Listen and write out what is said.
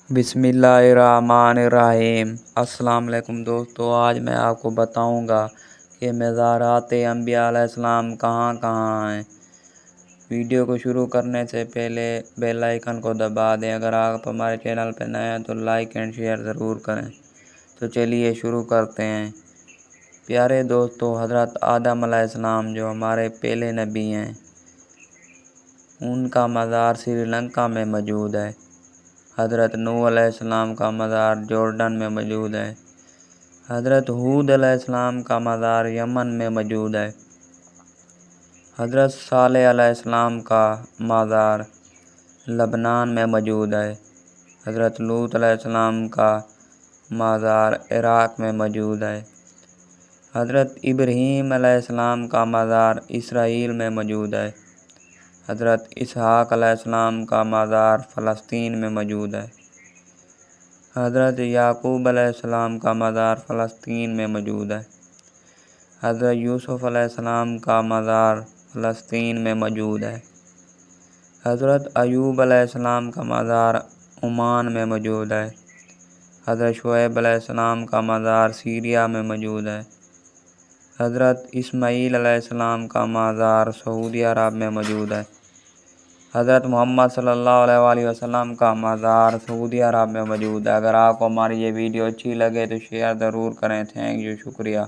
بسم اللہ الرحمن الرحیم۔ السلام علیکم دوستو، آج میں آپ کو بتاؤں گا کہ مزارات انبیاء علیہ السلام کہاں کہاں ہیں۔ ویڈیو کو شروع کرنے سے پہلے بیل آئیکن کو دبا دیں۔ اگر آپ ہمارے چینل پہ نئے ہیں تو لائک اینڈ شیئر ضرور کریں۔ تو چلیے شروع کرتے ہیں۔ پیارے دوستو، حضرت آدم علیہ السلام جو ہمارے پہلے نبی ہیں، ان کا مزار سری لنکا میں موجود ہے۔ حضرت نوح علیہ السلام کا مزار جارڈن میں موجود ہے۔ حضرت ہود علیہ السلام کا مزار یمن میں موجود ہے۔ حضرت صالح علیہ السلام کا مزار لبنان میں موجود ہے۔ حضرت لوط علیہ السلام کا مزار عراق میں موجود ہے۔ حضرت ابراہیم علیہ السلام کا مزار اسرائیل میں موجود ہے۔ حضرت اسحاق علیہ السلام کا مزار فلسطین میں موجود ہے۔ حضرت یعقوب علیہ السلام کا مزار فلسطین میں موجود ہے۔ حضرت یوسف علیہ السلام کا مزار فلسطین میں موجود ہے۔ حضرت ایوب علیہ السلام کا مزار عمان میں موجود ہے۔ حضرت شعیب علیہ السلام کا مزار سیریا میں موجود ہے۔ حضرت اسماعیل علیہ السلام کا مزار سعودی عرب میں موجود ہے۔ حضرت محمد صلی اللہ علیہ وآلہ وسلم کا مزار سعودی عرب میں موجود ہے۔ اگر آپ کو ہماری یہ ویڈیو اچھی لگے تو شیئر ضرور کریں۔ تھینک یو، شکریہ۔